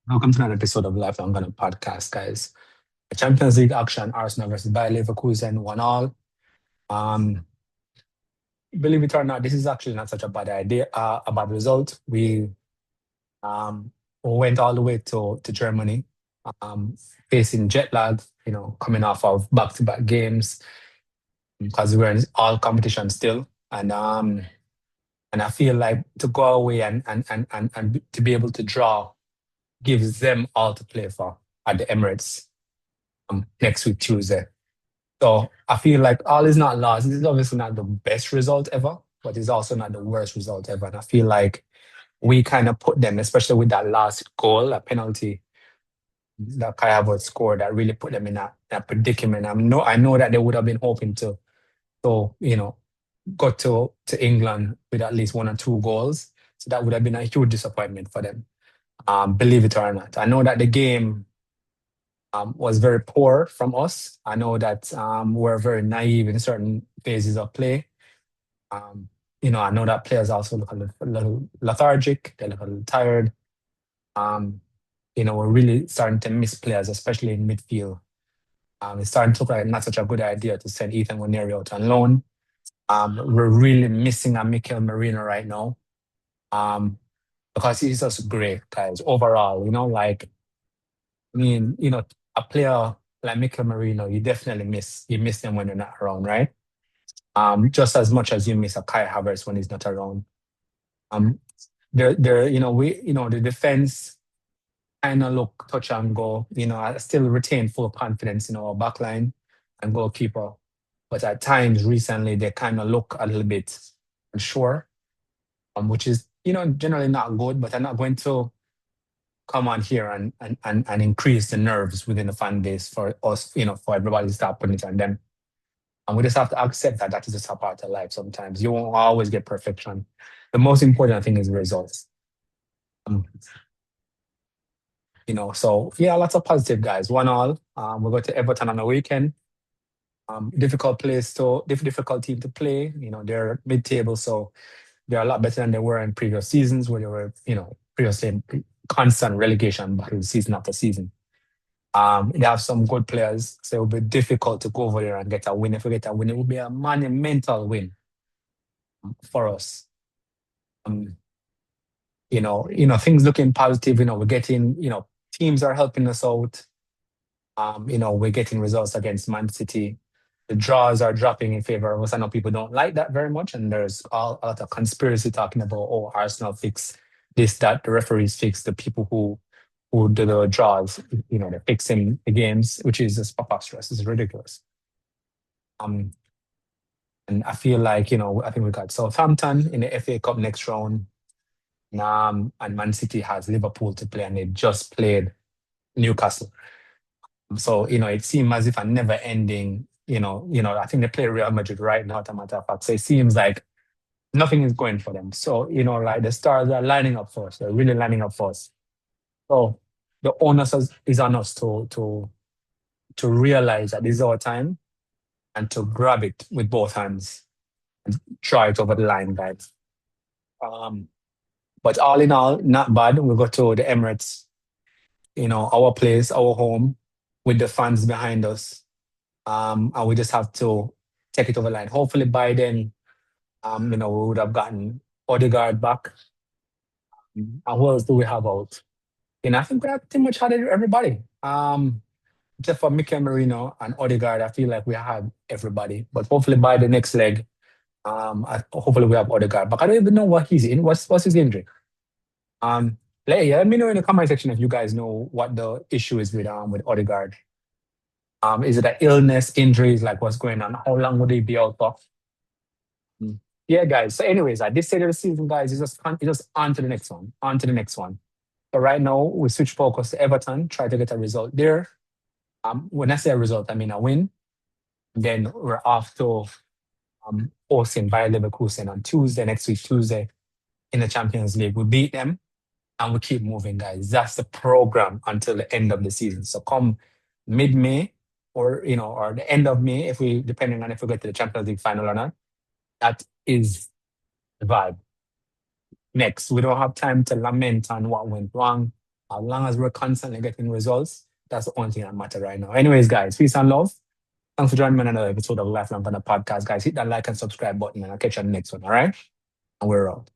Welcome to another episode of Life I'm Gonna podcast, guys. The Champions League action, Arsenal versus Bayer Leverkusen, 1-1. Um, Believe it or not, this is actually not such a bad idea, a bad result. Um, we went all the way to Germany, um, facing jet lag, coming off of back-to-back games because we were in all competition still. And I feel like to go away and to be able to draw gives them all to play for at the Emirates next week, Tuesday. So I feel like all is not lost. This is obviously not the best result ever, but it's also not the worst result ever. And I feel like we kind of put them, especially with that last goal, a penalty that Kai Havertz scored, that really put them in that predicament. I know that they would have been hoping to go to England with at least one or two goals. So that would have been a huge disappointment for them. Believe it or not. I know that the game was very poor from us. I know that we're very naive in certain phases of play. Um, I know that players also look a little lethargic. They look a little tired. Um, we're really starting to miss players, especially in midfield. It's starting to look like not such a good idea to send Ethan Waneri out on loan. We're really missing a Mikel Merino right now um, because he's just great, guys. Overall, a player like Mikel Merino, you miss them when they're not around, right? Just as much as you miss a Kai Havertz when he's not around. Um, the defense kind of look touch and go. I still retain full confidence in our backline and goalkeeper, but at times recently they kind of look a little bit unsure, which is generally not good. But I'm not going to come on here and increase the nerves within the fan base for us, for everybody to start putting it on them. And we just have to accept that that is just a part of life sometimes. You won't always get perfection. The most important thing is results. Um, so yeah, lots of positive guys. 1-1. We go to Everton on the weekend. Difficult team to play. They're mid-table, so they're a lot better than they were in previous seasons where they were, previously in constant relegation battles season after season. They have some good players, so it will be difficult to go over there and get a win. If we get a win, it will be a monumental win for us. Um, things looking positive. We're getting, teams are helping us out. We're getting results against Man City. The draws are dropping in favor of us. I know people don't like that very much, and there's a lot of conspiracy talking about, oh, Arsenal fix this, that, the referees fix the people who do the draws, they're fixing the games, which is just preposterous. It's ridiculous. Um, and I feel like, I think we got Southampton in the FA Cup next round. And Man City has Liverpool to play, and they just played Newcastle. So, it seems as if a never ending, I think they play Real Madrid right now, as a matter of fact. So it seems like nothing is going for them. So, like the stars are lining up for us. They're really lining up for us. So the onus is on us to realize that this is our time and to grab it with both hands and try it over the line, guys. Um, but all in all, not bad. We go to the Emirates, our place, our home, with the fans behind us. And we just have to take it over the line. Hopefully by then, we would have gotten Odegaard back. And who else do we have out? I think we have pretty much had everybody. Except for Mikel Merino and Odegaard, I feel like we have everybody. But hopefully by the next leg, hopefully we have Odegaard. But I don't even know what he's in. What's his injury? Um, let me know in the comment section if you guys know what the issue is with Odegaard. Is it an illness, injuries, like what's going on? How long would he be out for? Mm. Yeah, guys. So, anyways, at this stage of the season, guys, it's just on to the next one, on to the next one. So right now we switch focus to Everton, try to get a result there. When I say a result, I mean a win. Then we're off to hosting Bayer Leverkusen on Tuesday, next week, Tuesday, in the Champions League. We beat them and we keep moving, guys. That's the program until the end of the season. So come mid-May or the end of May, depending on if we get to the Champions League final or not, that is the vibe. Next, we don't have time to lament on what went wrong. As long as we're constantly getting results, that's the only thing that matters right now. Anyways, guys, peace and love. Thanks for joining me on another episode of Lifelong Thunder Podcast, guys. Hit that like and subscribe button, and I'll catch you on the next one. All right, and we're out.